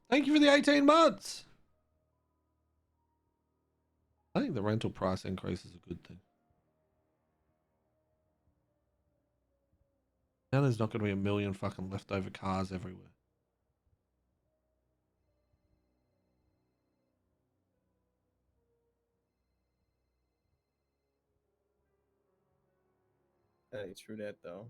Thank you for the 18 months. I think the rental price increase is a good thing. Now there's not going to be a million fucking leftover cars everywhere. That ain't true that though.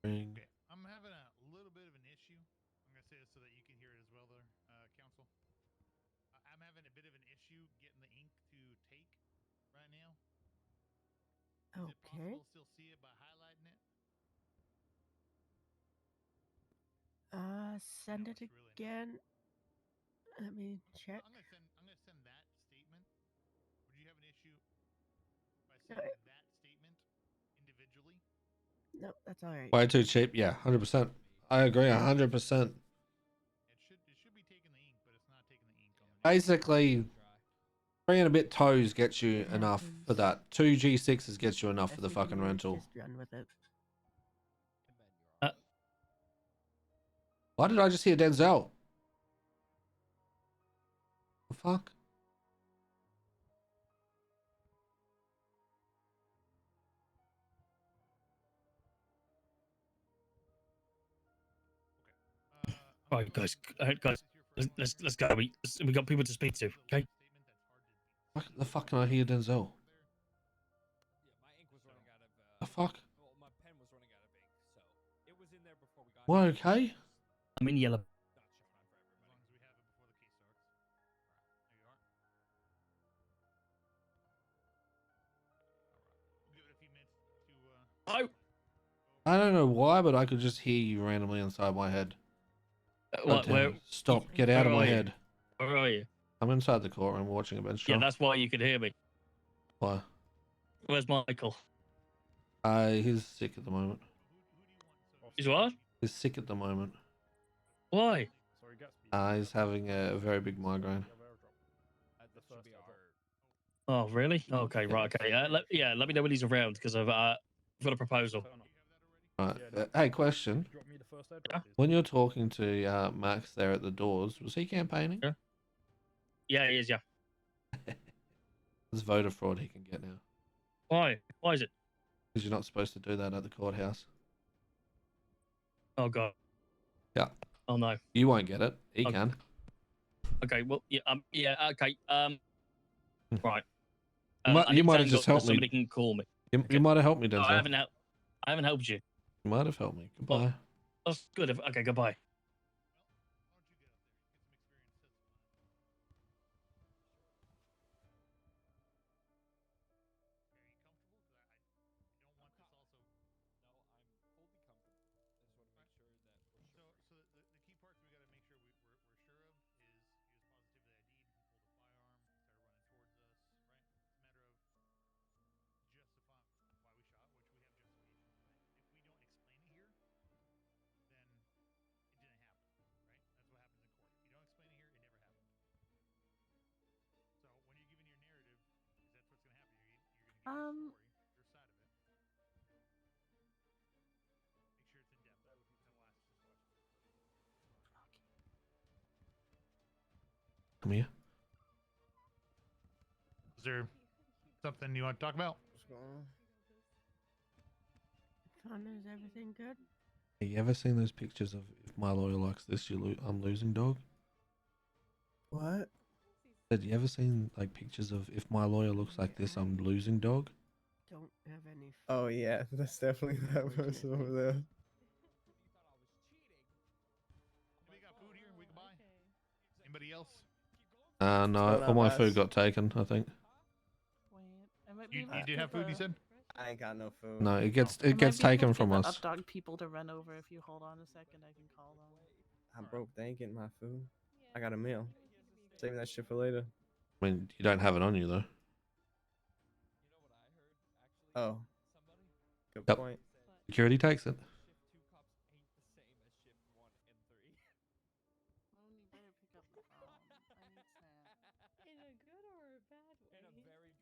Ring. Okay, I'm having a little bit of an issue. I'm gonna say this so that you can hear it as well, there, Council. I'm having a bit of an issue getting the ink to take right now. Is it possible to still see it by highlighting it? Send it again. Let me check. I'm gonna send that statement. Would you have an issue by sending that statement individually? No, that's all right. Way too cheap. Yeah, 100%. I agree 100%. It should be taking the ink, but it's not taking the ink on the Basically, 3 and a bit toes gets you enough for that. 2 G6s gets you enough for the fucking rental. Just run with it. Why did I just hear Denzel? The fuck? Right, guys, let's go. We got people to speak to. Okay. Why the fuck can I hear Denzel? The fuck? What? Okay. I'm in yellow. Oh. I don't know why, but I could just hear you randomly inside my head. Where? Stop! Get out of my head. Where are you? I'm inside the courtroom watching a bench trial. Yeah, that's why you could hear me. Why? Where's Michael? He's sick at the moment. He's what? He's sick at the moment. Why? He's having a very big migraine. Oh, really? Okay, right. Okay. Let me know when he's around because I've got a proposal. Right. Hey, question. Yeah? When you're talking to Max there at the doors, was he campaigning? Yeah. Yeah, he is. Yeah. There's voter fraud he can get now. Why? Why is it? Because you're not supposed to do that at the courthouse. Oh God. Yeah. Oh no. You won't get it. He Okay. can. Okay. Well, yeah. Yeah. Okay. Right. You might have just helped me. Somebody can call me. You might have helped me, No, Denzel. I haven't helped you. You might have helped me. Goodbye. Well, that's good. Okay. Goodbye. Come here. Is there something you want to talk about? What's going on? Connor, is everything good? Have you ever seen those pictures of if my lawyer likes this, I'm losing, dog? What? Have you ever seen like pictures of if my lawyer looks like this, I'm losing, dog? Don't have any. Oh yeah, that's definitely that person over there. We got food here we can buy. Anybody else? No, all my food got taken, I think. You did have food, you said? I ain't got no food. No, it gets taken from us. Updog people to run over. If you hold on a second, I can call them. I'm broke. They ain't getting my food. I got a meal. Saving that shit for later. I mean, you don't have it on you though. Oh. Good Yep. point. Security takes it. In a good or a bad way?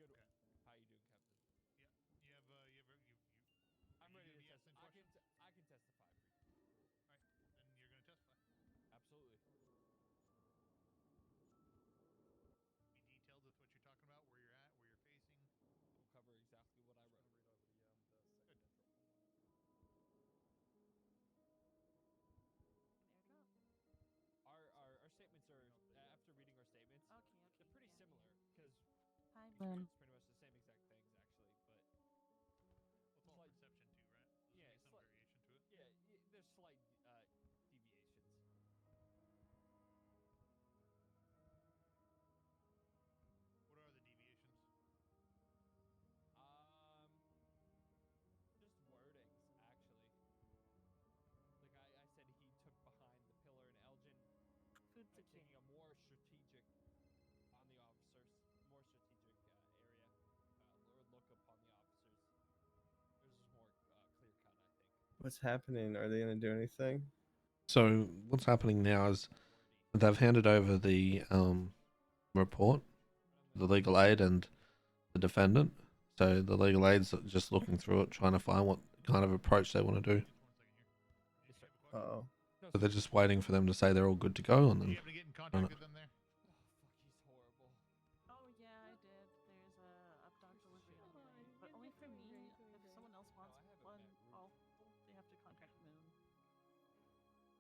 Fun. It's pretty much the same exact things, actually, but Well, it's all Slight- perception too, right? So Yeah, there's gonna slight- be some variation to it. yeah, there's slight deviations. What are the deviations? Just wordings, actually. Like I said, he took behind the pillar, and Elgin Food's a king. taking a more strategic on the officers, more strategic area, or look upon the officers. Yours is more clear cut, I think. What's happening? Are they gonna do anything? So what's happening now is Wordy. they've handed over the report, the legal aid and the defendant. So the legal aid's just looking through it, trying to find what kind of approach they want to do. Just 1 second here. Did Yes, you sir. have a question? Oh, No, So they're sir. just waiting for them to say they're all good to go, and Did you then happen to get in contact it. with them there? Oh, fuck, he's horrible. Oh yeah, I did. There's a dog delivery on the way, but only for me. If someone else No, wants I haven't one, met Ruth. they have to contact Moon.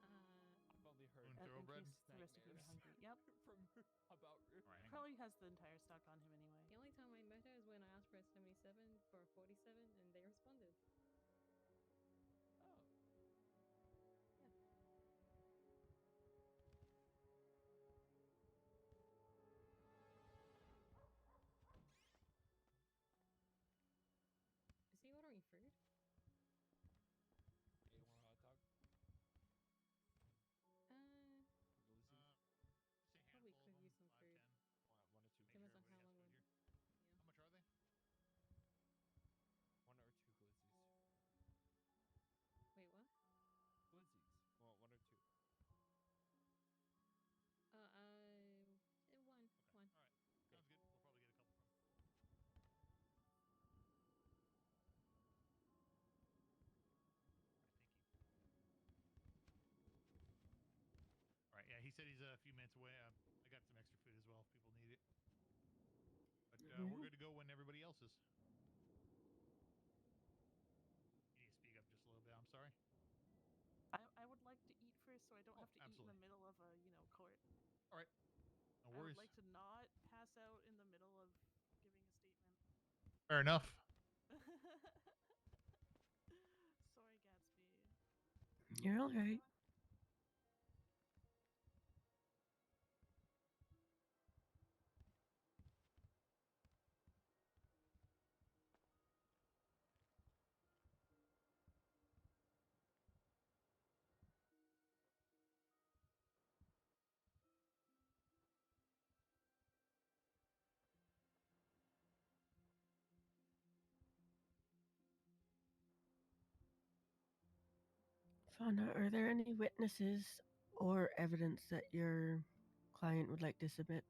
I've only heard Moon In Thoroughbred? case the rest of you are nightmares hungry. Yep. from about Ruth. Alright, hang on. Probably has the entire stock on him anyway. The only time I met her is when I asked for a 77 for a 47, and they responded. Oh. Yeah. Is he ordering food? Hey, you want a hot dog? Glizzy? Just a Probably handful could of use them, some food. 5, 10. One or two. Make Depends sure on how everybody long has food we're. here. Yeah. How much are they? One or two glizzies. Wait, what? Glizzies. Well, one or two. One. Okay. One. All right. Sounds good. We'll probably get a couple from. All right. Thank you. All right. Yeah, he said he's a few minutes away. I got some extra food as well if people need it. But we're good to go when everybody else is. You need to speak up just a little bit. I'm sorry. I would like to eat first, so I don't Oh, have to eat in the absolutely. middle of a court. All right. No I would worries. like to not pass out in the middle of giving a statement. Fair enough. Sorry, Gatsby. You're all right. Fauna, are there any witnesses or evidence that your client would like to submit?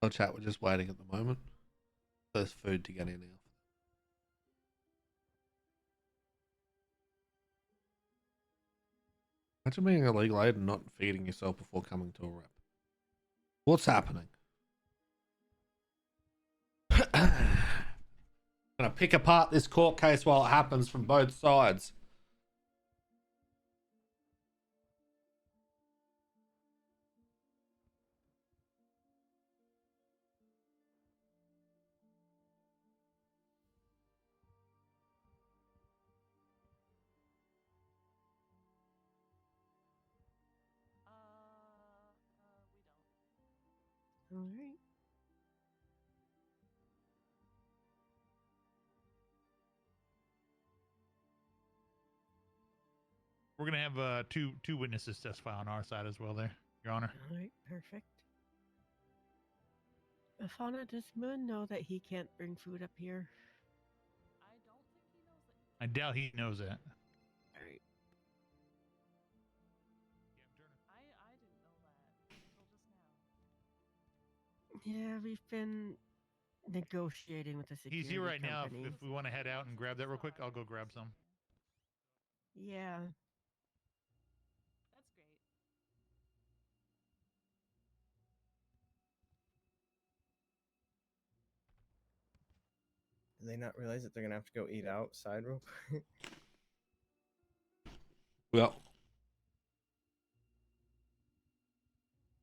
No chat. We're just waiting at the moment. There's food to get in now. Imagine being a legal aid and not feeding yourself before coming to a rep. What's happening? Gonna pick apart this court case while it happens from both sides. We don't. All right. We're gonna have two witnesses testify on our side as well, there, Your Honor. All right. Perfect. Fauna, does Moon know that he can't bring food up here? I don't think he knows that he I doubt he knows that. All right. I didn't know that until just now. Yeah, we've been negotiating with the security He's here right now. company. If we want to head out and grab that real quick, I'll go grab some. Yeah. That's great. Do they not realize that they're gonna have to go eat outside real quick? Well,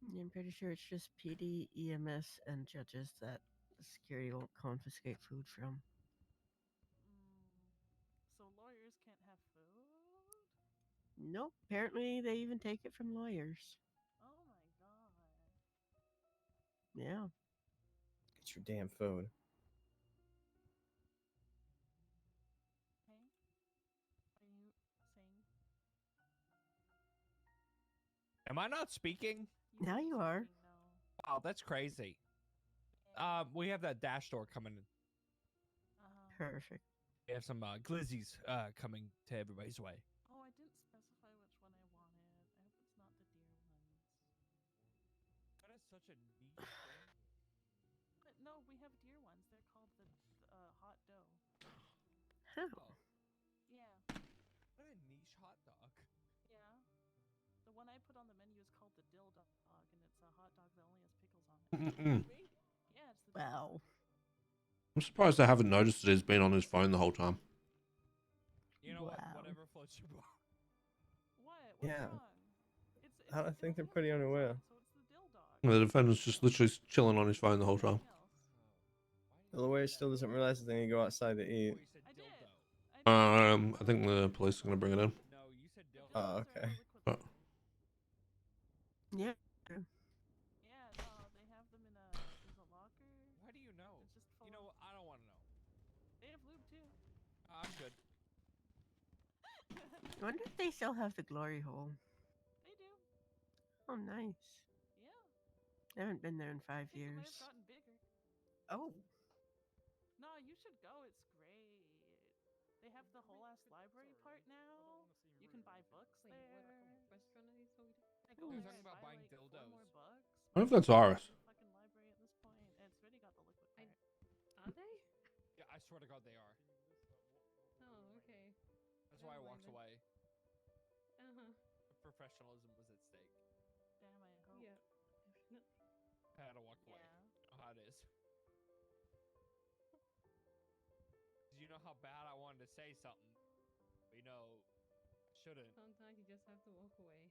Yeah, I'm pretty sure it's just PD, EMS, and judges that the security won't confiscate food from. So lawyers can't have food? Nope. Apparently, they even take it from lawyers. Oh my god. Yeah. Get your damn food. Hey? Are you saying? Am I not speaking? Now you are. speaking, no. Wow, that's crazy. Yeah. We have that dash door coming in. Perfect. We have some glizzies coming to everybody's way. Oh, I didn't specify which one I wanted. I hope it's not the deer ones. That is such a niche thing. But no, we have deer ones. They're called the hot dough. How? Oh, Yeah. what a niche hot dog. Yeah. The one I put on the menu is called the dill dog, and it's a hot dog that only has pickles on it. Me? Yeah, it's the dill Wow. dog. I'm surprised I haven't noticed that he's been on his phone the whole time. You know what? Wow. Whatever floats your boat. What? What's Yeah. wrong? It's I the think dill- they're pretty it has pickles unaware. on it, so it's the dill dog. The defendant's just literally chilling on his phone the whole time. Nothing else. The lawyer still doesn't realize that they need to go outside to eat. Oh, you said I did. dildo. I I think the police are gonna bring it in. No, you said The dildo. Oh, dildos are okay. the liquid Oh. one. Yeah. Yeah, no, they have them in there's a locker. Why do you know? It's just full You know of, what? I don't want to know. they have lube too. I'm good. I wonder if they still have the glory hole. They do. Oh, nice. Yeah. I haven't been there in I 5 think it might years. have gotten bigger. Oh. No, you should go. It's great. They have the whole ass library part now. You can buy books Wait, there. what restaurant are you talking about? I go They're there talking and about buy buying like 4 dildos. more books. I wonder if My that's books Iris. are in the fucking library at this point, and it's already got the liquid part. Are they? Yeah, I swear to God, they are. Oh, okay. That's why I Never walked mind away. Uh-huh. Professionalism was at stake. Damn, I hope. Yeah, definitely. I had to walk away. Yeah. You know how it is. You know how bad I wanted to say something, but you know, shouldn't. Sometimes you just have to walk away.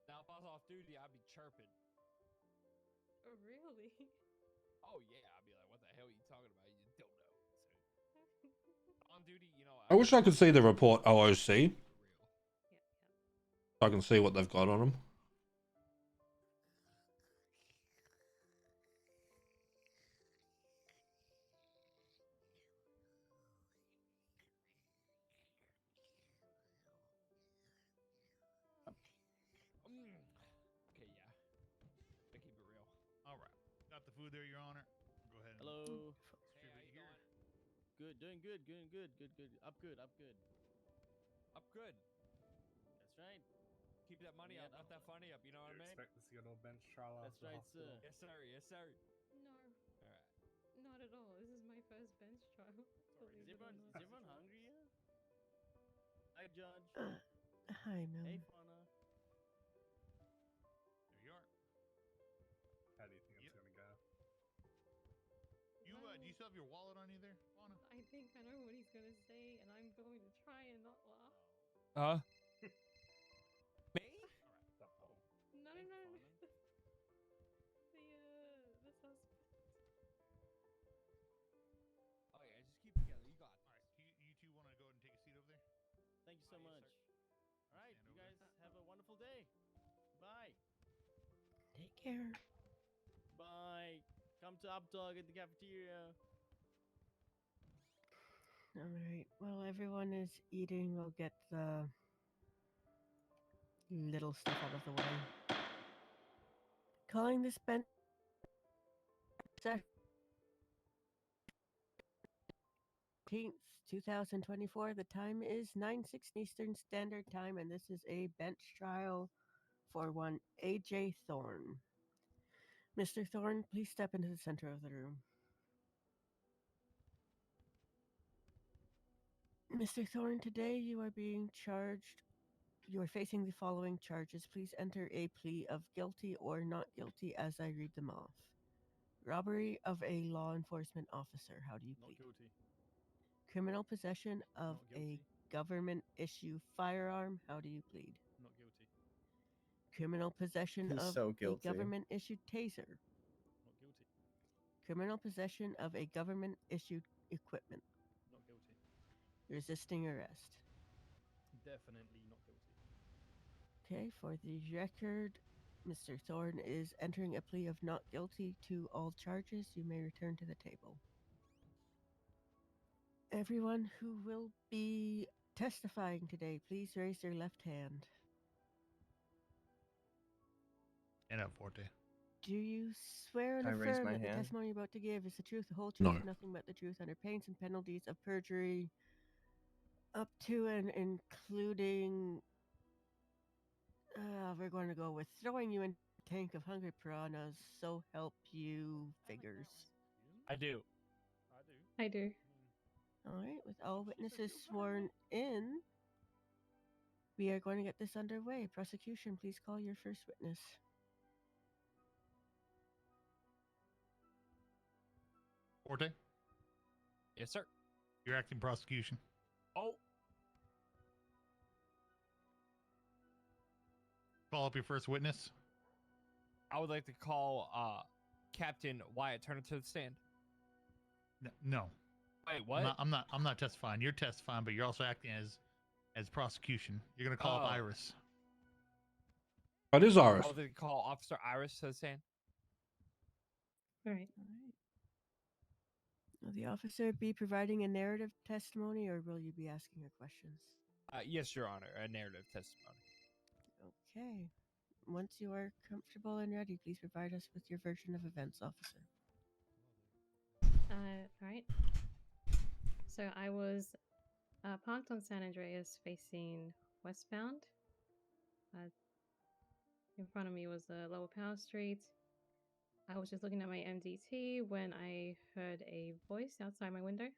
Now if I was off duty, I'd be chirping. Oh, really? Oh yeah, I'd be like, "What the hell are you talking about? You dildo." So, on duty, you know. I wish I could see the report OOC so Real. Yeah, I can see what they've got on them. Okay, yeah. I keep it real. All right. Got the food there, Your Honor. Go ahead. Hello. Hey, how you here. going? Good, doing good, good, good, good, good. Up good, up good. Up good. That's right. Keep that money Yeah, up, not that funny up. You know what I mean? Expect to see a little bench trial That's after the right, hospital. sir. Yes, sir. Yes, sir. No, All right. not at all. This is my first bench trial. Is everyone hungry yet? Hi, Judge. Hi, Mel. Hey, Fauna. There you are. How do you think it's gonna go? You do you still have your wallet on you there, Fauna? I think I know what he's gonna say, and I'm going to try and not laugh. Me? No, no, no, no. The suspect. Oh yeah, just keep it together. You got All right. You two want to go ahead and take a seat over there? Thank you so Yes, much. sir. All right, Stand you over guys there. have a wonderful day. Bye. Take care. Bye. Come to Updog at the cafeteria. All right. While everyone is eating, we'll get the little stuff out of the way. Calling this bench 14th, 2024. The time is 9:06 Eastern Standard Time, and this is a bench trial for one AJ Thorne. Mr. Thorne, please step into the center of the room. Mr. Thorne, today you are being charged. You are facing the following charges. Please enter a plea of guilty or not guilty as I read them off. Robbery of a law enforcement officer. How do you plead? Not guilty. Criminal possession of Not a guilty. government issue firearm. How do you plead? Not guilty. Criminal possession He's of so a guilty. government issued taser. Not guilty. Criminal possession of a government issued equipment. Not guilty. Resisting arrest. Definitely not guilty. Okay, for the record, Mr. Thorne is entering a plea of not guilty to all charges. You may return to the table. Everyone who will be testifying today, please raise their left hand. Stand up, Forte. Do you swear and I raise affirm my that the hand? testimony you're about to give is the truth, the whole truth, No. and nothing but the truth, under pains and penalties of perjury, up to and including, we're going to go with throwing you in a tank of hungry piranhas, so help you figures. I do. I do. All right, with all witnesses sworn in, we are going to get this underway. Prosecution, please call your first witness. Forte, Yes, sir. you're acting prosecution. Oh, Call up your first witness. I would like to call Captain Wyatt Turner to the stand. No. Wait, what? I'm not testifying. You're testifying, but you're also acting as prosecution. You're gonna call up Oh. Iris. What is I Iris? would like to call Officer Iris to the stand. All right. All right. Will the officer be providing a narrative testimony, or will you be asking her questions? Yes, Your Honor, a narrative testimony. Okay. Once you are comfortable and ready, please provide us with your version of events, officer. All right. So I was parked on San Andreas facing westbound. In front of me was Lower Power Street. I was just looking at my MDT when I heard a voice outside my window,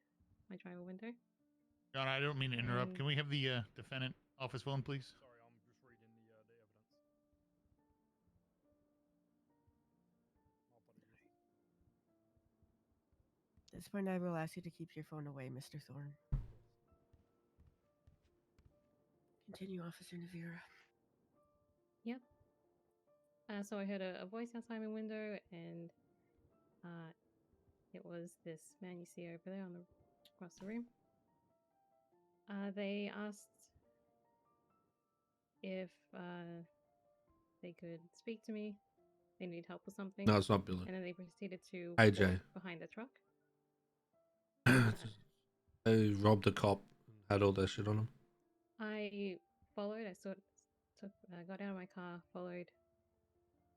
my driver window. John, I don't mean to interrupt. And- Can we have the defendant office phone, please? Sorry, I'm just reading the evidence. My apologies. At this point, I will ask you to keep your phone away, Mr. Thorne. Continue, Officer Navira. Yep. So I heard a voice outside my window, and it was this man you see over there across the room. They asked if they could speak to me. They need help with something. No, it's not Billy. And then they proceeded to AJ. walk behind the truck. They robbed a cop and had all that shit on him. I followed. I got out of my car, followed,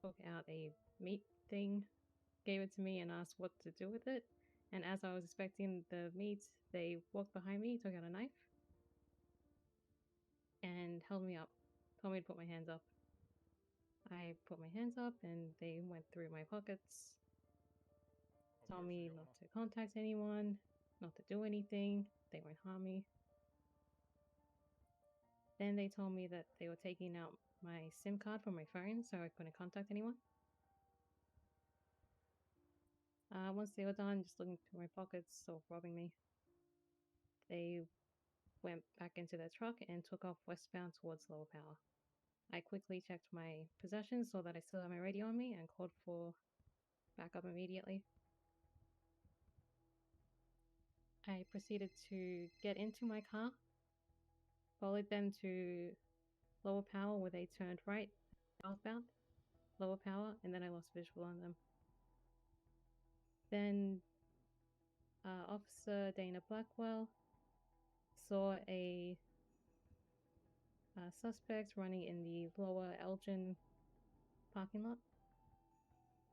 took out a meat thing, gave it to me, and asked what to do with it. And as I was expecting the meat, they walked behind me, took out a knife, and held me up. Told me to put my hands up. I put my hands up, and they went through my pockets. Told me not to contact anyone, not to do anything. They won't harm me. Then they told me that they were taking out my SIM card from my phone, so I couldn't contact anyone. Once they were done, just looking through my pockets, so robbing me, they went back into their truck and took off westbound towards Lower Power. I quickly checked my possessions, saw that I still had my radio on me, and called for backup immediately. I proceeded to get into my car, followed them to Lower Power, where they turned right, southbound, Lower Power, and then I lost visual on them. Then Officer Dana Blackwell saw a suspect running in the lower Elgin parking lot.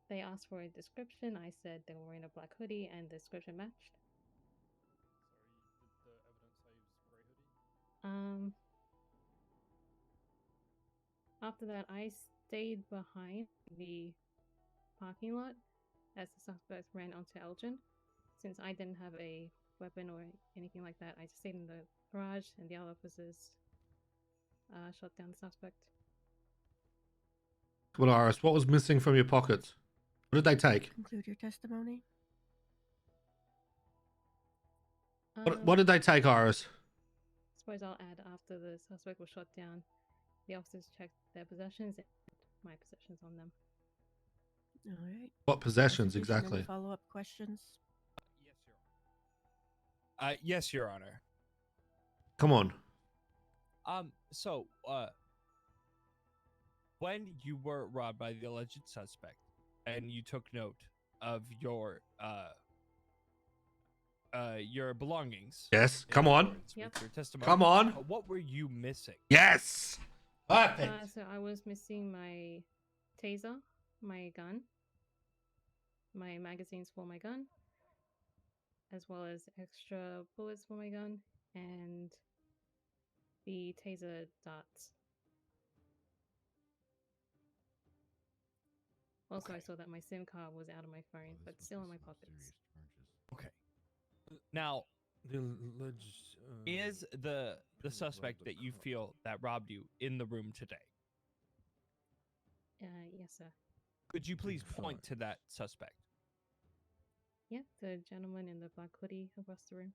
They asked for a description. I said they were wearing a black hoodie, and the description matched. After that, I stayed behind the parking lot as the suspect ran onto Elgin. Since I didn't have a weapon or anything like that, I just stayed in the garage, and the other officers shot down the suspect. Well, Iris, what was missing from your pockets? What did they take? Conclude your testimony. What did they take, Iris? Suppose I'll add after the suspect was shot down, the officers checked their possessions and my possessions on them. All right. What possessions exactly? Follow-up questions. Yes, Your Honor. Come on. So, when you were robbed by the alleged suspect, and you took note of your belongings. Yes. Come on. Yep. Your testimony, Come on. What were you missing? Yes. Perfect. So I was missing my taser, my gun, my magazines for my gun, as well as extra bullets for my gun, and the taser darts. Also, I saw that my SIM card was out of my phone, but still in my pockets. Okay. Now, is the suspect that you feel that robbed you in the room today? Yes, sir. Could you please point to that suspect? Yeah, the gentleman in the black hoodie across the room.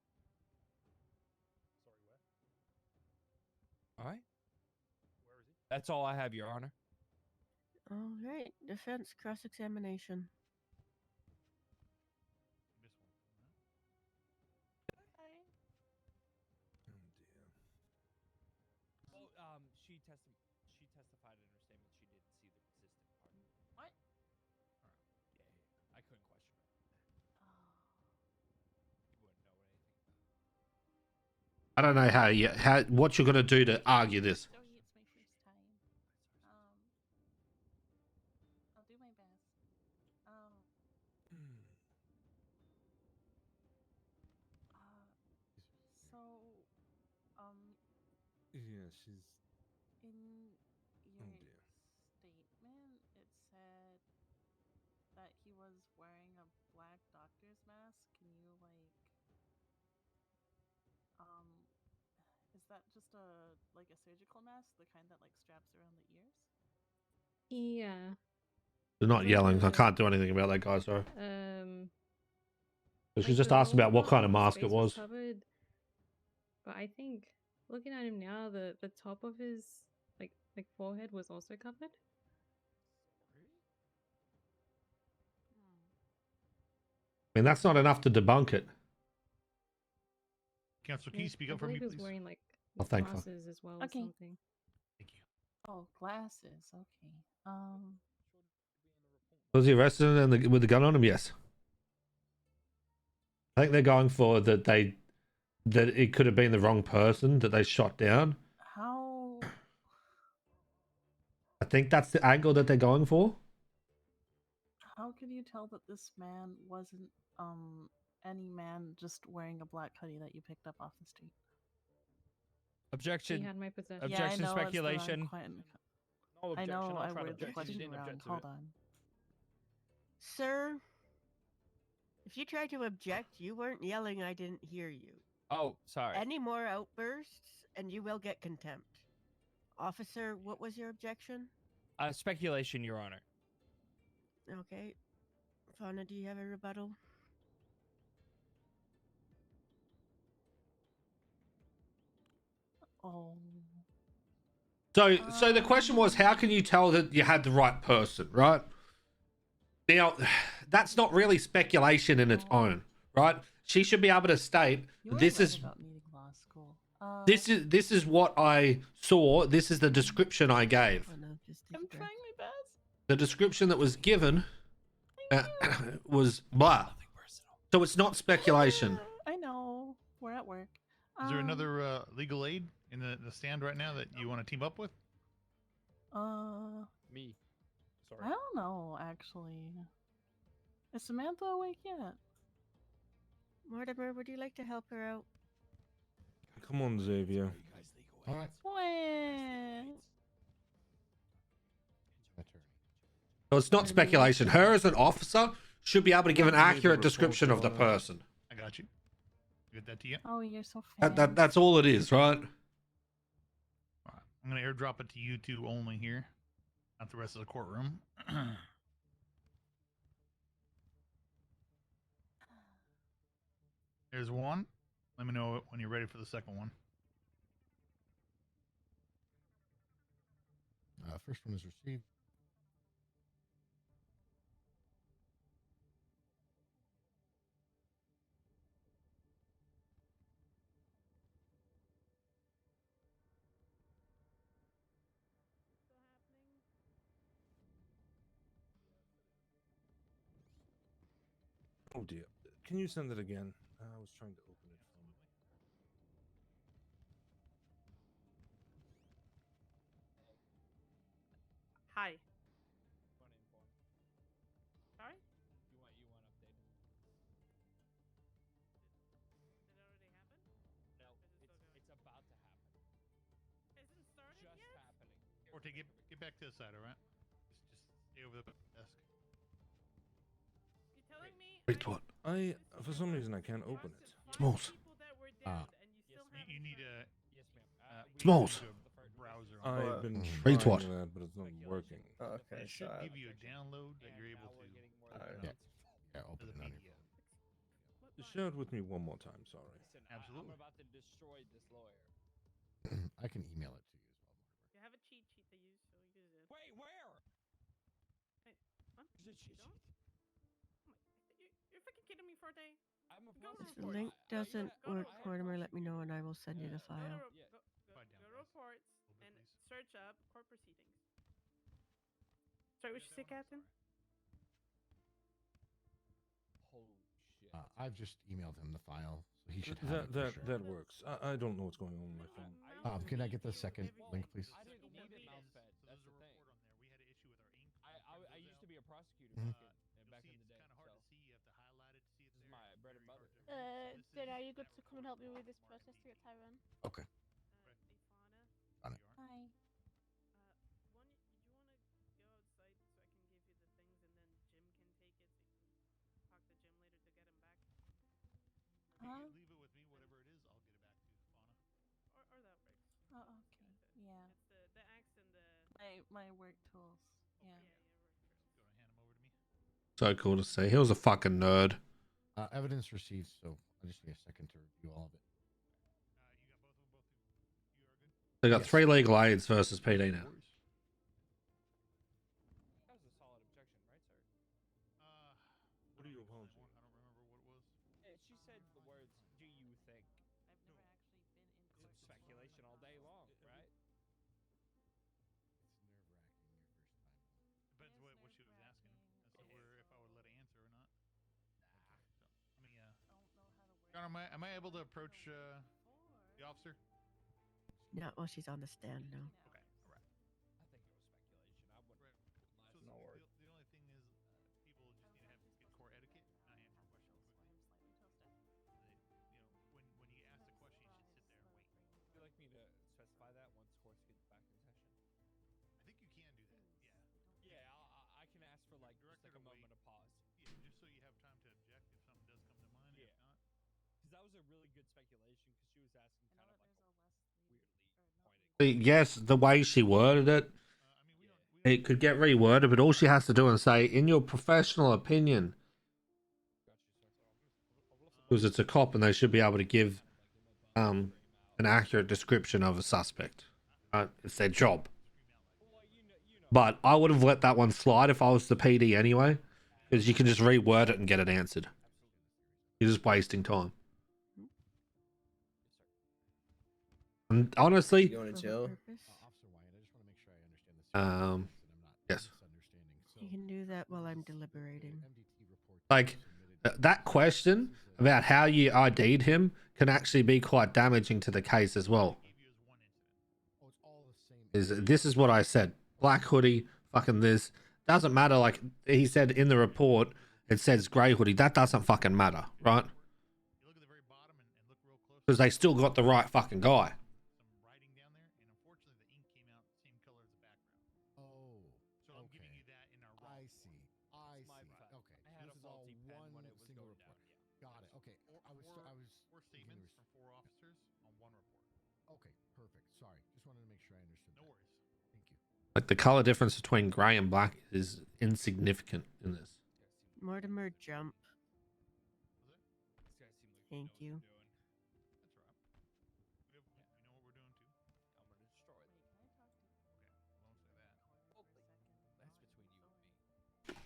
All right. Where is he? That's all I have, Your Honor. All right. Defense cross-examination. Well, she testified in her statement she didn't see the resistant part. What? Yeah, I couldn't question her. You wouldn't know anything. I don't know how what you're gonna do to argue this. Sorry, it's my first time. I'll do my best. So, Yeah, she's. in your statement, it said that he was wearing a black doctor's mask. Can you, is that just a surgical mask, the kind that straps around the ears? Yeah. They're not yelling. I can't do anything about that, guys. Sorry. She Like, just the asked about lower what kind of his mask face it was. covered, but I think looking at him now, the top of his like forehead was also covered. I mean, that's not enough to debunk it. Counselor, can you speak up for I me, believe he was please? wearing Oh, thank you. glasses as well or Okay. something. Thank you. Oh, glasses. Okay. Was he arrested and with the gun on him? Yes. I think they're going for that it could have been the wrong person that they shot down. How? I think that's the angle that they're going for. How could you tell that this man wasn't any man just wearing a black hoodie that you picked up off the street? He Objection. had my possession. Objection, yeah, I know, speculation. No I objection. know I'll I try to worded the object. She question didn't wrong. object to Hold it. on. Sir, if you try to object, you weren't yelling, I didn't hear you. Oh, sorry. Any more outbursts, and you will get contempt. Officer, what was your objection? Speculation, Your Honor. Okay. Fauna, do you have a rebuttal? Oh. So the question was, how can you tell that you had the right person, right? Now, that's not really speculation in its own, right? She should be able to state You were this right is about needing law school. this is what I saw. This is the description I gave. Oh, no, just take I'm a breath. trying my best. The description that was given was blah. So it's not speculation. I know. We're at work. Is there another legal aid in the stand right now that you want to team up with? Me. Sorry. I don't know, actually. Is Samantha awake yet? Mortimer, would you like to help her out? Come on, Xavier. All right. Wait. So it's not speculation. Her as an officer should be able to give an accurate description of the Uh, person. I got you. Get that to you. Oh, you're so fancy. That's all it is, right? All right. I'm gonna airdrop it to you two only here, not the rest of the courtroom. There's one. Let me know when you're ready for the second one. First one is received. Oh dear. Can you send it again? I was trying to open it from. Hi. Sorry? You want updated? Did it already happen? No, it's about to happen. Isn't started Just yet? happening. Forte, get back to the side, all right? Just stay over the desk. You're telling me Retort. For some reason, I can't open it. Smalls. people that were dead and you still Yes, You need a Yes, ma'am. Smalls. browser on it. I've been Retweet. trying that, but it's not working. Oh, okay, It should so give you a download that you're able to Alright. Yeah, to open the it on your PDF. Share it with me one more time. Sorry. Listen, Absolutely. I'm about to destroy this lawyer. phone. I can email it to you as well. You have a cheat sheet to use, so use it. Wait, where? Wait, what? There's a cheat You don't? sheet. You're freaking kidding me, Forte. I'm a Go to If prosecutor. the reports. link doesn't Go to work, reports. Mortimer, let me know and I will send you the Go to, file. Yeah. go Quiet down, to guys. reports A little bit, and please. search up court proceedings. Sorry, what you say, Captain? Holy shit. I've just emailed him the file, so he should have That it for sure. that works. I don't know what's going on with my phone. Can I get the second link, please? I didn't need it mouse fed. So That's there's the a thing. report on there. We had an issue with our ink. I used to be a prosecutor Mhm. back You'll in see the it's day. kind of hard to so see. You have to highlight it to see it's This is there. my bread and Very butter. hard to read. So Then this are is you good that to come and help me report with this from our process to speed. get Tyrone? Okay. Ifana. On it. You are? Hi. One, you want to go outside so I can give you the things, and then Jim can take it, so you can talk to Jim later to get him back. Leave it with me. Whatever it is, I'll get it back to you, Fauna. Or that works. Oh, okay. Yeah. It's the axe and the My work tools. Yeah. yeah, your work tools. Go and hand them over to me. So cool to see. He was a fucking nerd. Evidence received, so I just need a second to review all of it. You got both of them. You are good. They got Yes. 3 legal aids versus PD now. That was a solid objection, right, sir? What are you opposed to? I don't remember what it was. She said the words, "Do you think?" I've never actually been in court. Speculation all day long, right? Depends what she was asking as to where if I would let her answer or not. So, John, am I able to approach the officer? Not while she's on the stand, no. Okay, all right. I think it was speculation. I wouldn't. So No the, word. the only thing is, people just need to have good court etiquette. And I answer your question quickly. When you ask the question, you should sit there and wait. Would you like me to specify that once courts get back in session? I think you can do that. Yeah. Yeah, I can ask for like just like a moment of pause. Yeah, just so you have time to object if something does come to mind. Yeah. If not, Because that was a really good speculation. Because she was asking kind of like weirdly pointed. Yes, the way she worded it, it could get reworded, but all she has to do is say, in your professional opinion, because it's a cop and they should be able to give an accurate description of a suspect. Right? It's their job. But I would have let that one slide if I was the PD anyway, because you can just reword it and get it answered. You're just wasting time. And honestly, You want to chill? Officer Wyatt, I just want to make sure I understand the Um, sequence and I'm not yes. misunderstanding. You can do that while I'm deliberating. Like, that question about how you ID'd him can actually be quite damaging to the case as well. This is what I said. Black hoodie, fucking this. Doesn't matter, like he said in the report, it says grey hoodie. That doesn't fucking matter, right? you look at the very bottom and look real close. Because they still got the right fucking guy. Some writing down there, and unfortunately, the ink came out the same color as the background. Oh. So I'm giving you that in our I see. I It's my see. fault. Okay. I had This a is all faulty pen one when it was single going report. down. Yeah. Got it. Okay. I was. Four statements from 4 officers on 1 report. Okay. Perfect. Sorry. Just wanted to make sure I understood. No that. worries. Thank you. Like the color difference between gray and black is insignificant in this. Mortimer, jump. Was it? These guys seem like Thank they know you. what they're doing. That's all right. We know what we're doing too. I'm gonna destroy them. Wait, can I talk to Okay, well, don't say that. Corey for a second? That's between you and me.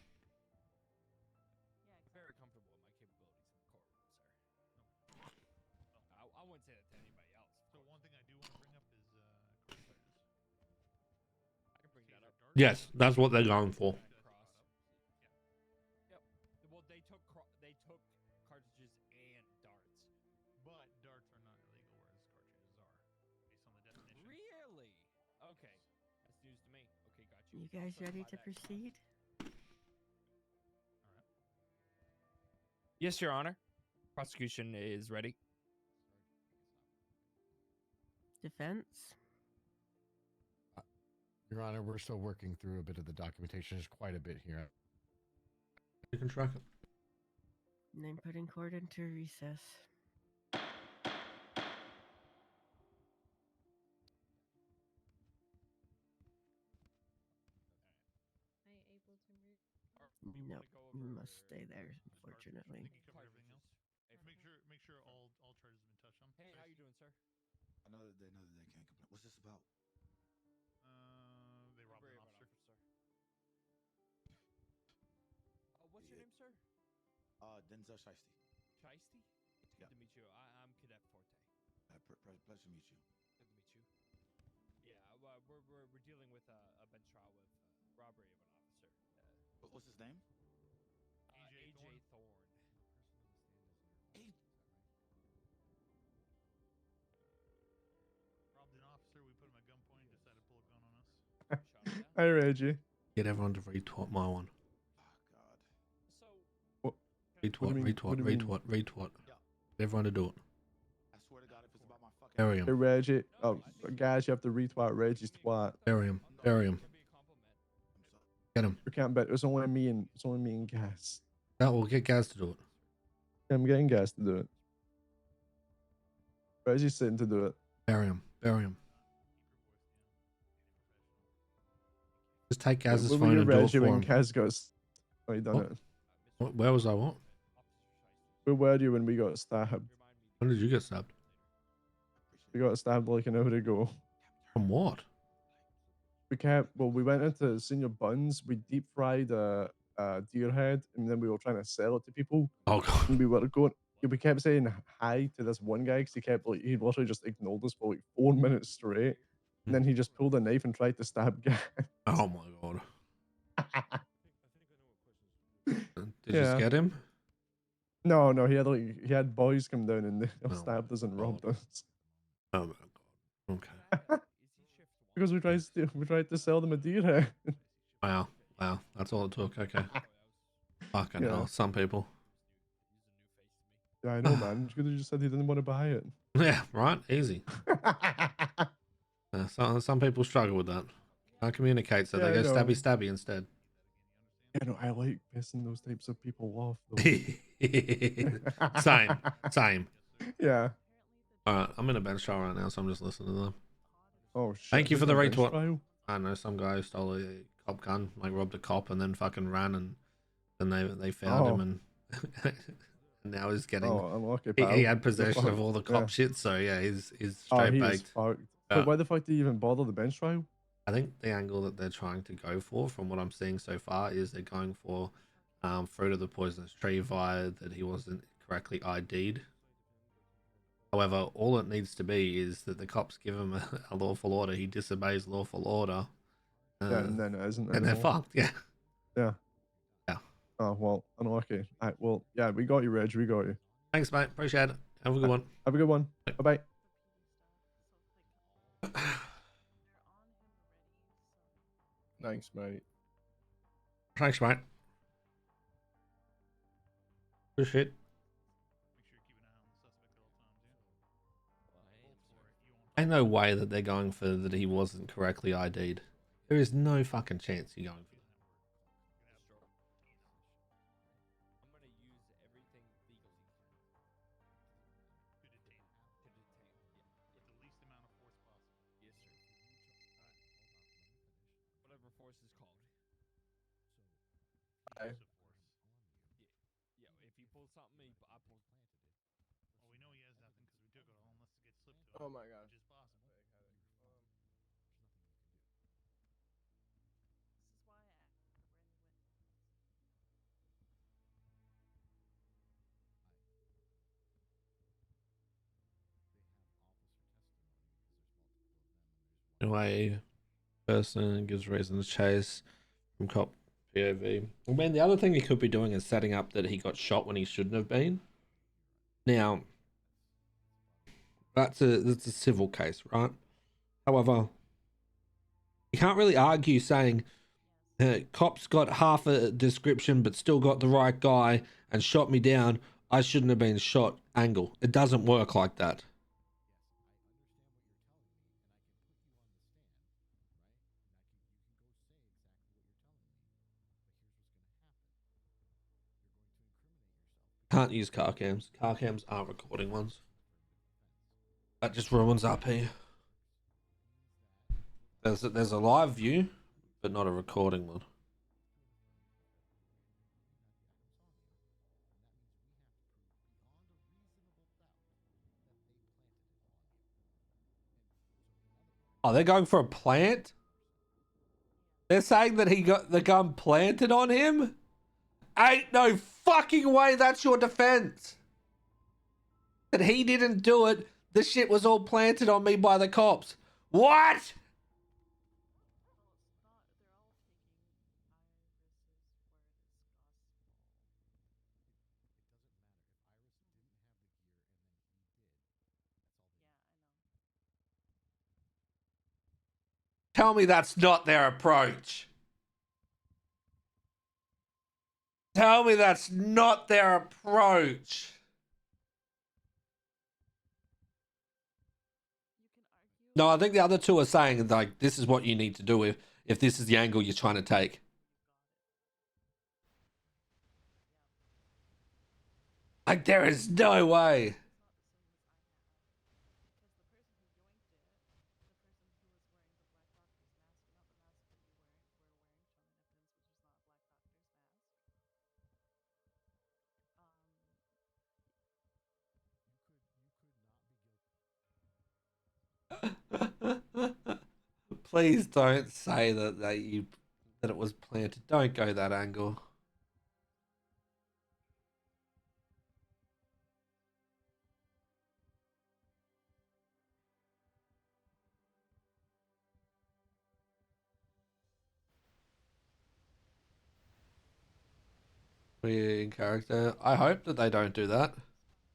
Yeah, I'm very comfortable with my capabilities in the courtroom, sir. I wouldn't say that to anybody else. So one thing I do want to bring up is cross charges. I can bring that up. Yes, that's what they're going for. Cross. Yep. Well, they took cartridges and darts. But darts are not illegal, whereas cartridges are, based on the definition. Really? Okay. That's news to me. Okay, got you. You guys I'll ready certify to that cross. proceed? All right. Yes, Your Honor. Prosecution is ready. Defense? Your Honor, we're still working through a bit of the documentation. There's quite a bit here. You can track it. Name put in court into recess. Am I able to move? No, you must stay there, unfortunately. I think you covered everything else. Make sure all charges have been touched on. Hey, how you doing, sir? Another day can't complain. What's this about? They robbed an officer. What's your name, sir? Denzel Shiesty. Shiesty? It's good to meet you. I'm Cadet Forte. Pleasure to meet you. Good to meet you. Yeah, we're dealing with a bench trial with robbery of an officer. What's his name? AJ Thorne. Robbed an officer. We put him at gunpoint and decided to pull a gun on us. Hi, Reggie. Get everyone to retweet my one. So, Retweet. Get everyone to do it. I swear to God, if it's about my fucking Bury Hey, him. Reggie. Oh, guys, you have to retweet Reggie's twat. Bury him. Bury him. Get him. You can't bet. It's only me and Gas. That will get Gaz to do it. I'm getting Gas to do it. Reggie's sitting to do it. Bury him. Bury him. Just take Gaz's Where were phone you, and do it Reggie, for when him. Gaz goes? Oh, you done What? it. Where was I? What? Where were you when we got stabbed? When did you get stabbed? We got stabbed like an hour ago. From what? We went into Senior Buns. We deep fried a deer head, and then we were trying to sell it to people. Oh god. And we kept saying hi to this one guy because he literally just ignored us for like 4 minutes straight. And then he just pulled a knife and tried to stab Gas. Oh my god. Did you Yeah. get him? No, he had boys come down and they Oh stabbed us and my robbed us Oh my god. Okay. because we tried to sell them a deer head. Wow. Wow. That's all it took. Okay. Fucking Yeah. hell. Some people. Yeah, I know, man. He just said he didn't want to buy it. Yeah. Right. Easy. Some people struggle with that. Can't communicate, so Yeah, they I go know. stabby instead. Yeah, no, I like pissing those types of people off. Same. Yeah. All right. I'm in a bench trial right now, so I'm just listening to them. Oh shit. Thank you for the there's no bench retweet. trial? I know some guy stole a cop gun, like robbed a cop, and then fucking ran, and then they found him, and and now he's getting. Oh, unlucky, He pal. had possession You're of all the fucked. cop Yeah. shit, so yeah, he's Oh, straight he is baked. fucked. Yeah. But why the fuck do you even bother the bench trial? I think the angle that they're trying to go for, from what I'm seeing so far, is they're going for fruit of the poisonous tree via that he wasn't correctly ID'd. However, all it needs to be is that the cops give him a lawful order. He disobeys lawful order. Yeah, and then it isn't and they're anymore. fucked. Yeah. Yeah. Yeah. Oh well, unlucky. Alright, well, yeah, we got you, Reg. We got you. Thanks, mate. Appreciate it. Have a good one. Have a good one. Bye bye. Thanks, mate. Thanks, mate. Good shit. Ain't no way that they're going for that he wasn't correctly ID'd. There is no fucking chance you're going for force is called. Okay. Yeah, if he pulls something, I pull. Well, we know he has nothing because we took it all unless it gets slipped to him. Oh my god. Which is possible. This is why I asked for any witnesses. Anyway, person gives reason to chase from cop POV. I mean, the other thing he could be doing is setting up that he got shot when he shouldn't have been. Now, that's a civil case, right? However, you can't really argue saying cops got half a description but still got the right guy and shot me down. I shouldn't have been shot. Angle. It doesn't work like that. Can't use car cams. Car cams aren't recording ones. That just ruins RP. There's a live view, but not a recording one. Oh, they're going for a plant? They're saying that he got the gun planted on him? Ain't no fucking way that's your defense. That he didn't do it. The shit was all planted on me by the cops. What? Tell me that's not their approach. Tell me that's not their approach. No, I think the other two are saying, like, this is what you need to do if this is the angle you're trying to take. Like, there is no way. Please don't say that it was planted. Don't go that angle. We're in character. I hope that they don't do that.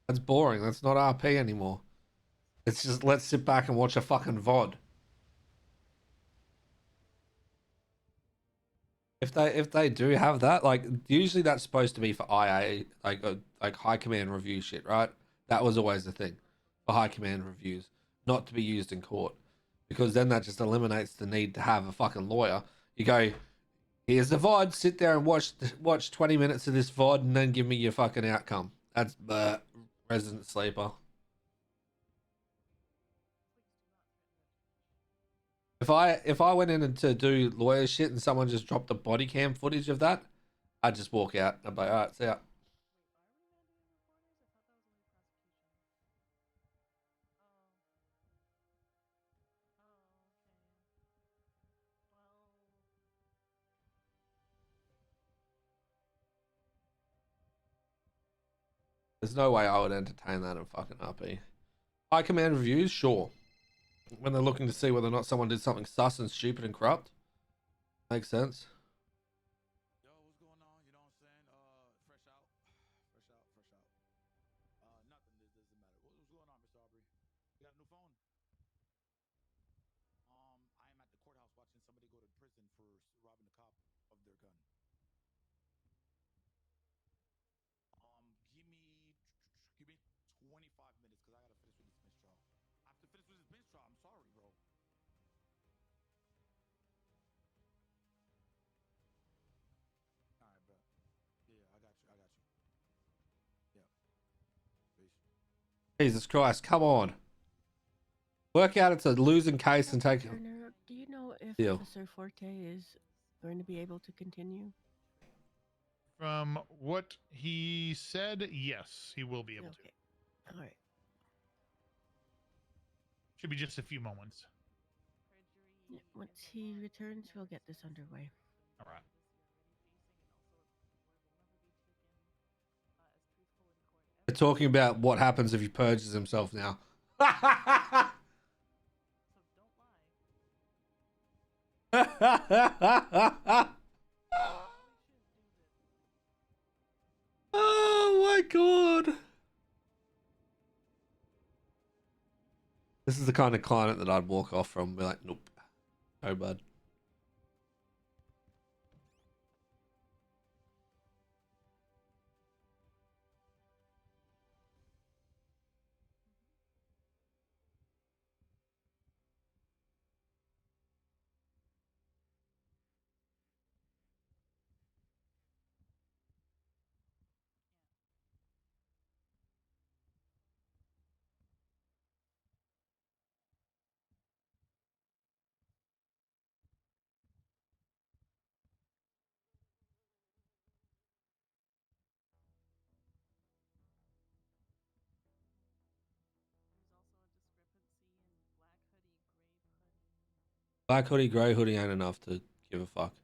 That's boring. That's not RP anymore. It's just let's sit back and watch a fucking VOD. If they do have that, like usually that's supposed to be for IA, like high command review shit, right? That was always the thing for high command reviews, not to be used in court, because then that just eliminates the need to have a fucking lawyer. You go, here's the VOD, sit there and watch 20 minutes of this VOD, and then give me your fucking outcome. That's resident sleeper. If I went in to do lawyer shit and someone just dropped the body cam footage of that, I'd just walk out. I'd be like, all right, see ya. There's no way I would entertain that in fucking RP. High command reviews, sure. When they're looking to see whether or not someone did something sus and stupid and corrupt. Makes sense. Yo, what's going on? You know what I'm saying? Fresh out. Nothing. This doesn't matter. What's going on, Mr. Aubrey? You got a new phone? I am at the courthouse watching somebody go to prison for robbing a cop of their gun. Give me 25 minutes because I gotta finish with this bench trial. I have to finish with this bench trial. I'm sorry, bro. All right, bro. Yeah, I got you. Yeah. Peace. Jesus Christ, come on. Work out it's a losing case and take. Turner, do you know if Deal. Officer Forte is going to be able to continue? From what he said, yes, he will be able to. All right. Should be just a few moments. Yeah, once he returns, we'll get this underway. All right. They're talking about what happens if he purges himself now. Oh my god. This is the kind of client that I'd walk off from and be like, nope. No, bud. Black hoodie, grey hoodie ain't enough to give a fuck.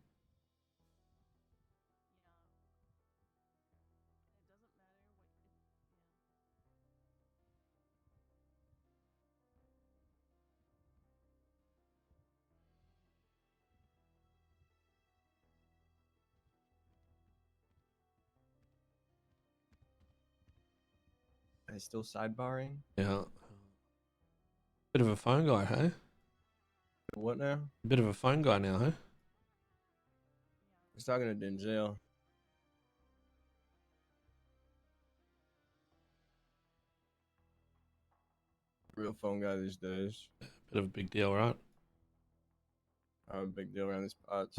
Are they still sidebarring? Yeah. Bit of a phone guy, hey? What now? Bit of a phone guy now, hey? He's talking to Denzel. Real phone guy these days. Bit of a big deal, right? A big deal around these parts.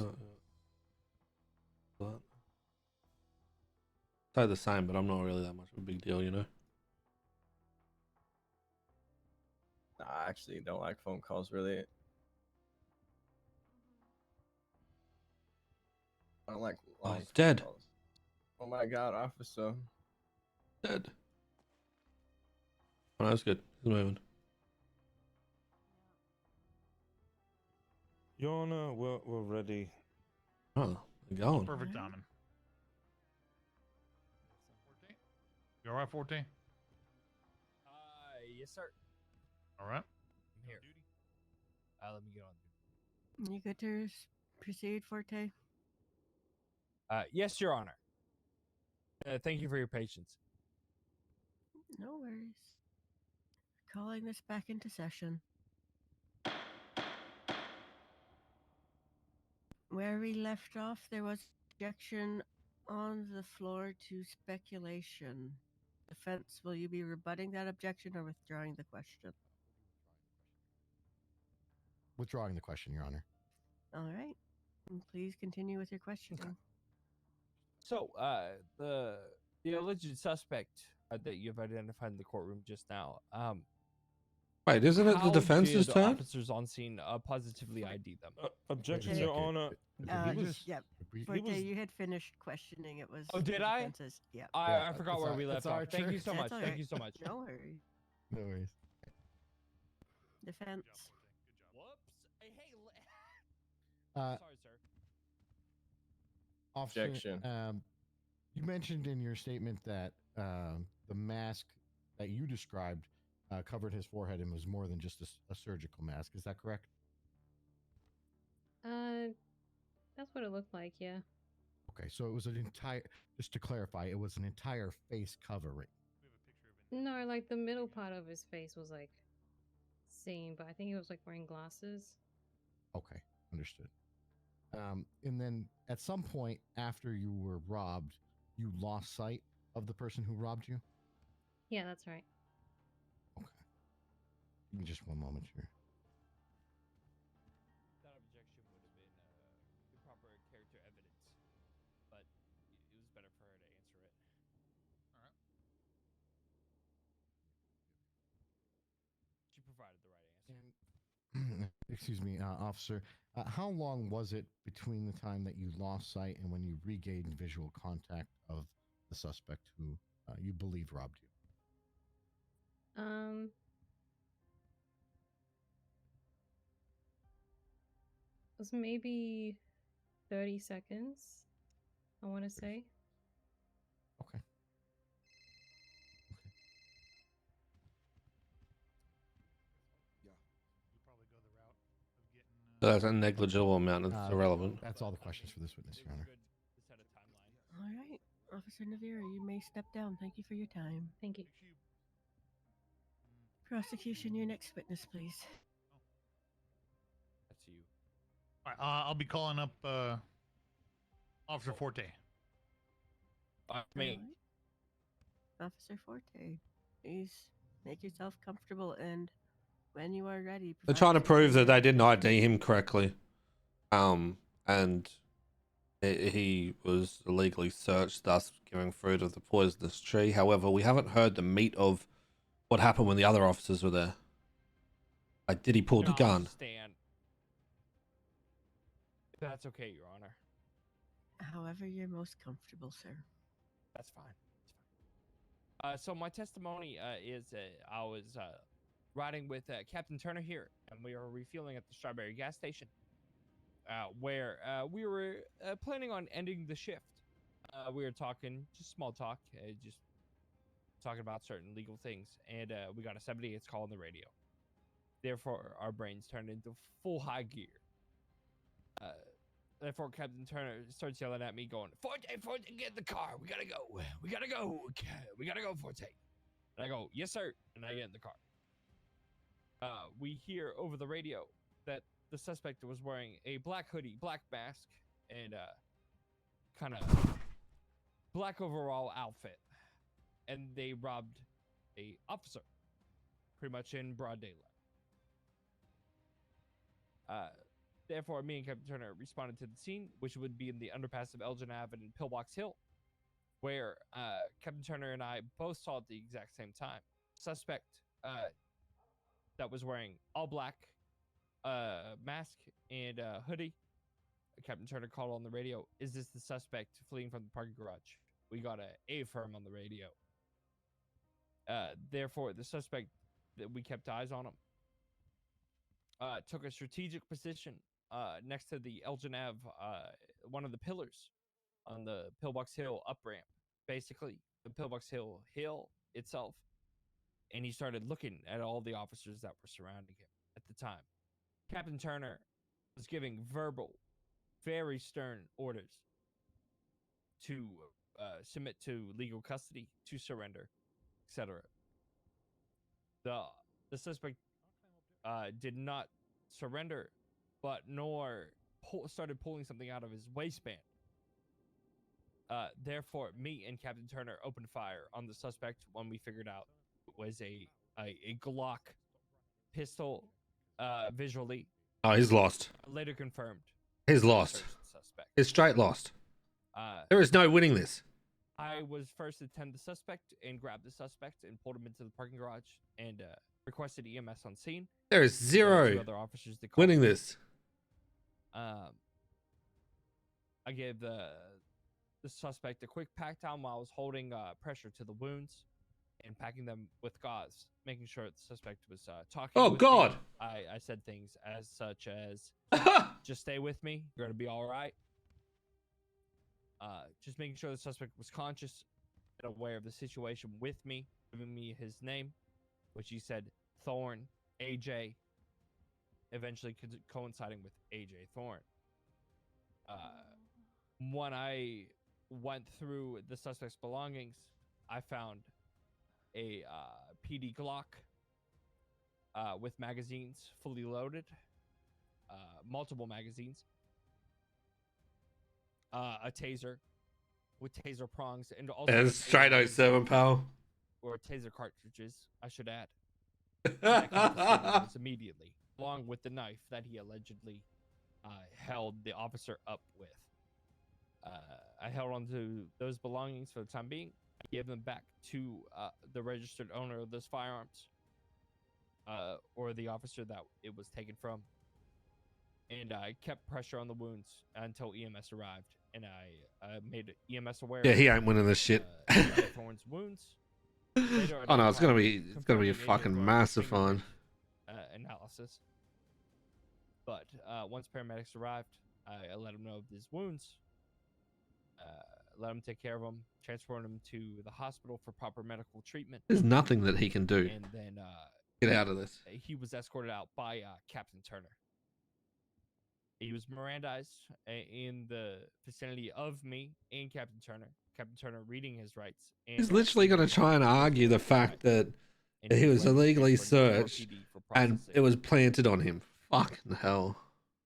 Say the same, but I'm not really that much of a big deal, you know? Nah, I actually don't like phone calls, really. I don't like Oh, phone he's dead. calls. Oh my god, officer. Dead. Oh, that's good. He's moving. Your Honor, we're ready. Oh, they're going. Perfect timing. Forte? You all right, Forte? Yes, sir. All right. I'm here. Let me get on. You good to proceed, Forte? Yes, Your Honor. Thank you for your patience. No worries. Calling this back into session. Where we left off, there was objection on the floor to speculation. Defense, will you be rebutting that objection or withdrawing the question? Withdrawing the question, Your Honor. All right. And please continue with your questioning. Okay. So, the alleged suspect that you've identified in the courtroom just now. Wait, isn't it the how defense's did turn? Officers on scene positively ID them. Objection, Okay. Your Honor. Yeah. Forte, you had finished questioning. It was. Oh, did the I? defense's. Yeah. I forgot where we left it's off. our Thank you turn. so much. That's all Thank right. you so much. No worries. No worries. Defense. Whoops. Hey. Uh, Sorry, sir. Officer, Objection. You mentioned in your statement that the mask that you described covered his forehead and was more than just a surgical mask. Is that correct? That's what it looked like, yeah. Okay, so it was an entire, just to clarify, it was an entire face covering. No, like the middle part of his face was like seen, but I think he was like wearing glasses. Okay, understood. And then at some point after you were robbed, you lost sight of the person who robbed you? Yeah, that's right. Okay. Give me just one moment here. That objection would have been improper character evidence, but it was better for her to answer it. All right. She provided the right answer. And excuse me, officer, how long was it between the time that you lost sight and when you regained visual contact of the suspect who you believe robbed you? It was maybe 30 seconds, I want to say. Okay. That's a negligible amount. It's irrelevant. That's all the questions for this witness, Your Honor. All right, Officer Navarro, you may step down. Thank you for your time. Thank you. Prosecution, your next witness, please. That's you. All right, I'll be calling up Officer Forte. Me. Officer Forte, please make yourself comfortable, and when you are ready, They're provide trying to us with prove your that they didn't ID him correctly. And he was illegally searched, thus giving fruit of the poisonous tree. However, we haven't heard the meat of what happened when the other officers were there. Like, did he pull the No, I gun? understand. That's okay, Your Honor. However you're most comfortable, sir. That's fine. That's fine. So my testimony is I was riding with Captain Turner here, and we were refueling at the Strawberry gas station, where we were planning on ending the shift. We were talking, just small talk, just talking about certain legal things, and we got a 78 call on the radio. Therefore, our brains turned into full high gear. Therefore, Captain Turner starts yelling at me, going, "Forte, Forte, get in the car. We gotta go. We gotta go. We gotta go, Forte." And I go, "Yes, sir." And I get in the car. We hear over the radio that the suspect was wearing a black hoodie, black mask, and kind of black overall outfit. And they robbed a officer, pretty much in broad daylight. Therefore, me and Captain Turner responded to the scene, which would be in the underpass of Elgin Ave and Pillbox Hill, where Captain Turner and I both saw at the exact same time. Suspect that was wearing all black mask and hoodie. Captain Turner called on the radio, "Is this the suspect fleeing from the parking garage?" We got a affirm on the radio. Therefore, the suspect that we kept eyes on him took a strategic position next to the Elgin Ave, one of the pillars on the Pillbox Hill up ramp, basically the Pillbox Hill itself. And he started looking at all the officers that were surrounding him at the time. Captain Turner was giving verbal, very stern orders to submit to legal custody, to surrender, etc. The suspect did not surrender, but nor started pulling something out of his waistband. Therefore, me and Captain Turner opened fire on the suspect when we figured out it was a Glock pistol. Visually, Oh, he's lost. later confirmed. He's lost. Suspect. He's straight lost. There is no winning this. I was first to attend the suspect and grabbed the suspect and pulled him into the parking garage and requested EMS on scene. There is zero other officers that winning this. I gave the suspect a quick pat down while I was holding pressure to the wounds and packing them with gauze, making sure the suspect was talking. Oh, with God. me. I said things as such as, "Just stay with me. You're gonna be all right." Just making sure the suspect was conscious and aware of the situation with me, giving me his name, which he said Thorn, AJ, eventually coinciding with AJ Thorn. When I went through the suspect's belongings, I found a PD Glock with magazines fully loaded, multiple magazines, a taser with taser prongs, and also And straight 07, pal. or taser cartridges, I should add. I confiscated those immediately, along with the knife that he allegedly held the officer up with. I held on to those belongings for the time being. I gave them back to the registered owner of those firearms, or the officer that it was taken from. and I kept pressure on the wounds until EMS arrived, and I made EMS aware. Yeah, he ain't winning this shit. Agent Thorne's wounds. Later Oh no, it's gonna identified- be confirming a Agent fucking Thorne's massive fingerprint, fine. Analysis. But once paramedics arrived, I let them know of his wounds. Let him take care of him, transport him to the hospital for proper medical treatment. There's nothing that he can do. And then Get out of this. he was escorted out by Captain Turner. He was Mirandized in the vicinity of me and Captain Turner. Captain Turner reading his rights. And He's literally going to try and argue the fact that And he he was was illegally transported to searched RPD for and processing. it was planted on him. Fucking hell.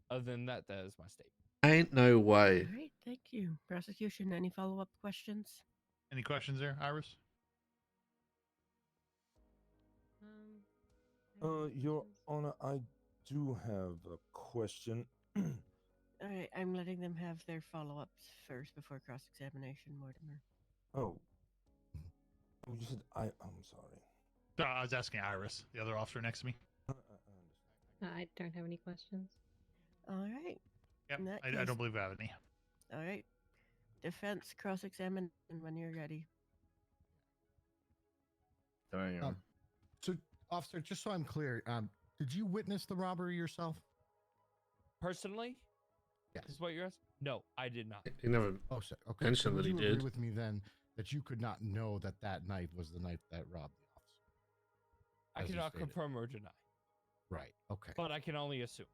Other than that, that is my statement. Ain't no way. All right, thank you. Prosecution, any follow-up questions? Any questions there, Iris? Your Honor, I do have a question. All right, I'm letting them have their follow-ups first before cross-examination, Mortimer. Oh. Oh, you said I'm sorry. I was asking Iris, the other officer next to me. I don't have any questions. All right. Yep, In that I case- don't believe I have any. All right. Defense cross-examine when you're ready. So, officer, just so I'm clear, did you witness the robbery yourself? Personally? Yes. Is what you're asking? No, I did not. He never Oh, so, okay. mentioned so that would he you agree did. with me then that you could not know that that night was the night that robbed the officer? I As you cannot stated. confirm or deny. Right. Okay. But I can only assume.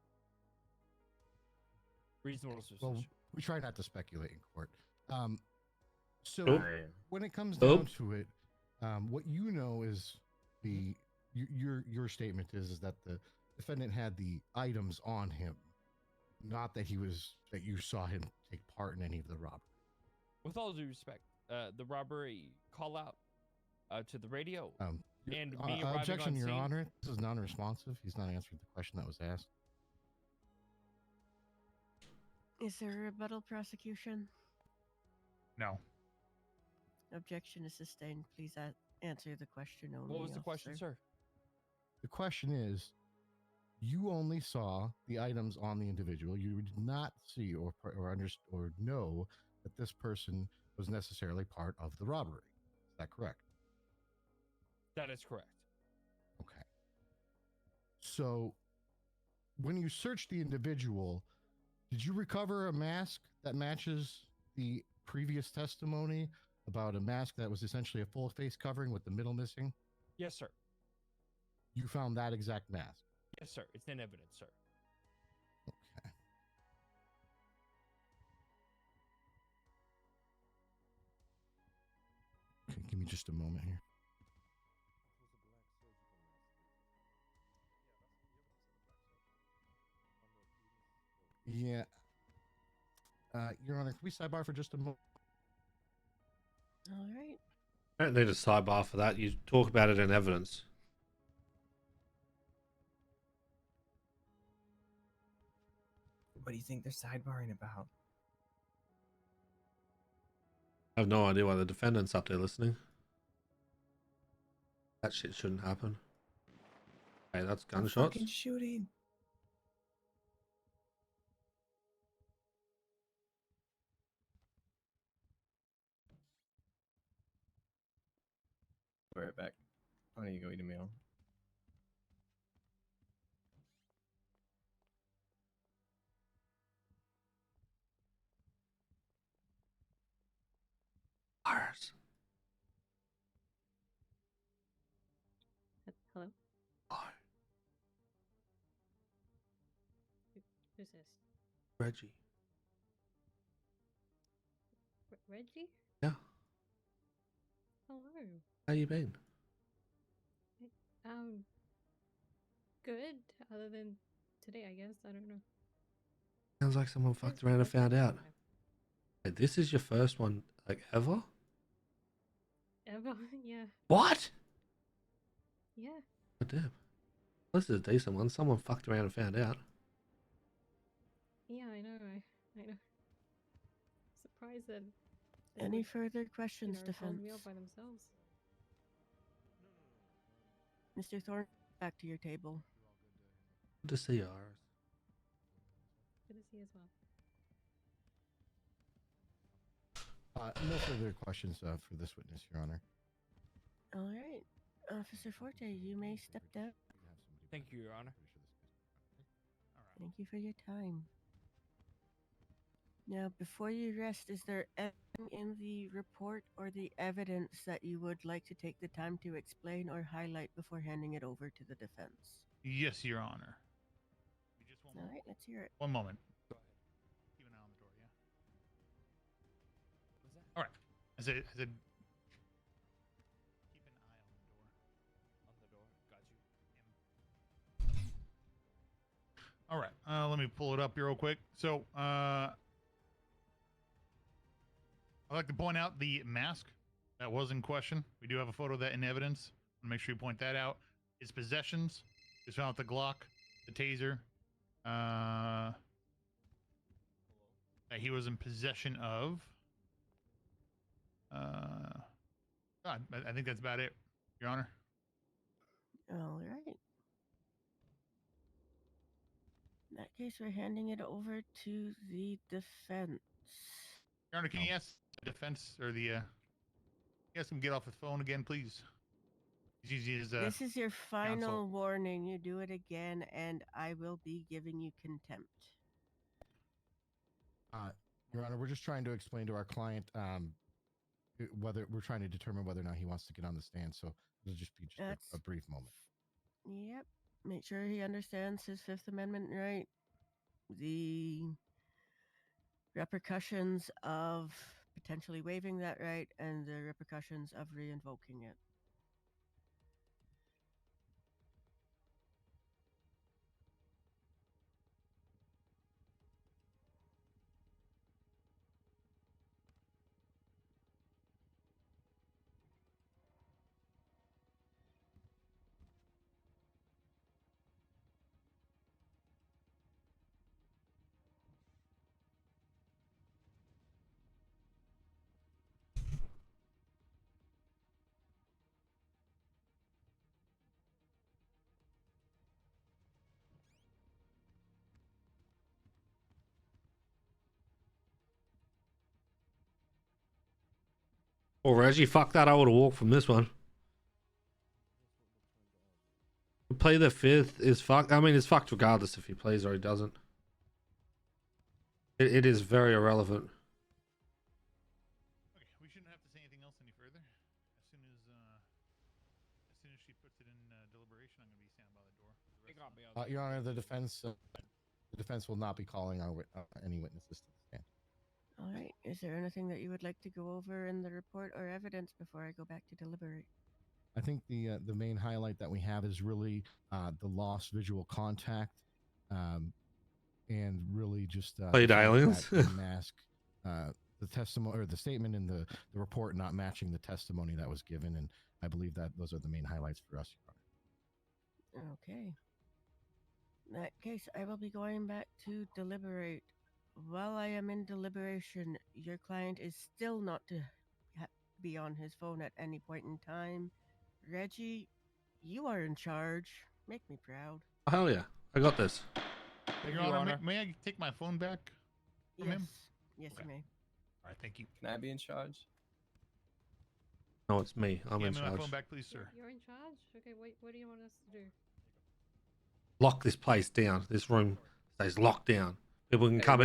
Reasonable suspicion. Well, we try not to speculate in court. So Nope. when it comes Nope. down to it, what you know is your statement is that the defendant had the items on him, not that you saw him take part in any of the robbery. With all due respect, the robbery call out to the radio and me arriving Objection, on Your scene. Honor. This is non-responsive. He's not answering the question that was asked. Is there a rebuttal, prosecution? No. Objection is sustained. Please answer the question only. What was the question, officer. sir? The question is, you only saw the items on the individual. You did not see or know that this person was necessarily part of the robbery. Is that correct? That is correct. Okay. So, when you searched the individual, did you recover a mask that matches the previous testimony about a mask that was essentially a full face covering with the middle missing? Yes, sir. You found that exact mask? Yes, sir. It's in evidence, sir. Okay. Okay, give me just a moment here. Yeah. Your Honor, can we sidebar for just a moment? All right. I don't need a sidebar for that. You talk about it in evidence. What do you think they're sidebarring about? I have no idea why the defendant's up there listening. That shit shouldn't happen. Hey, that's gunshots. Fucking shooting. Be right back. I need to go eat a meal. Iris. Hello? Hi, Who's this? Reggie. Reggie? Yeah. Hello. How you been? Good. Other than today, I guess. I don't know. Sounds like someone fucked around and found out. Hey, this is your first one, like, ever? Ever? Yeah. What? Yeah. Oh, damn. This is a decent one. Someone fucked around and found out. Yeah, I know. I know. Surprised that they Any would, further questions, hold defense? me out by themselves. Mr. Thorne, back to your table. Good to see you, Iris. to see as well. No further questions for this witness, Your Honor. All right. Officer Forte, you may step down. Thank you, Your Honor. Thank you for your time. Now, before you rest, is there anything in the report or the evidence that you would like to take the time to explain or highlight before handing it over to the defense? Yes, Your Honor. Just one All right, let's hear it. One moment. Keep an eye on the door, yeah? What's that? All right. I said, keep an eye on the door. On the door. Got you. All right. Let me pull it up here real quick. So, I'd like to point out the mask that was in question. We do have a photo of that in evidence. I want to make sure you point that out. His possessions. Just found out the Glock, the taser. That he was in possession of. God, I think that's about it, Your Honor. All right. In that case, we're handing it over to the defense. Your Honor, can you ask the defense or the ask him to get off his phone again, please? He's using his This is your final counsel. warning. You do it again, and I will be giving you contempt. Your Honor, we're just trying to explain to our client whether we're trying to determine whether or not he wants to get on the stand. So it'll just be a brief moment. Yep. Make sure he understands his Fifth Amendment right. The repercussions of potentially waiving that right and the repercussions of re-invoking it. Or Reggie, fuck that, I would have walked from this one. Play the fifth is fucked. I mean, it's fucked regardless if he plays or he doesn't. It is very irrelevant. Okay, we shouldn't have to say anything else any further. As soon as she puts it in deliberation, I'm going to be standing by the door. Your Honor, the defense will not be calling any witnesses to the stand. All right. Is there anything that you would like to go over in the report or evidence before I go back to deliberate? I think the main highlight that we have is really the lost visual contact, and really just Played aliens. the mask, the testimony or the statement in the report not matching the testimony that was given, and I believe that those are the main highlights for us, Your Honor. Okay. In that case, I will be going back to deliberate. While I am in deliberation, your client is still not to be on his phone at any point in time. Reggie, you are in charge. Make me proud. Hell yeah, I got this. Your Honor, may I take my phone back from him? Yes, Okay. you may. All right, thank you. Can I be in charge? No, it's me. I'm in Give me my charge. phone back, please, sir. You're in charge? Okay, wait, what do you want us to do? Lock this place down. This room stays locked down. People can come in.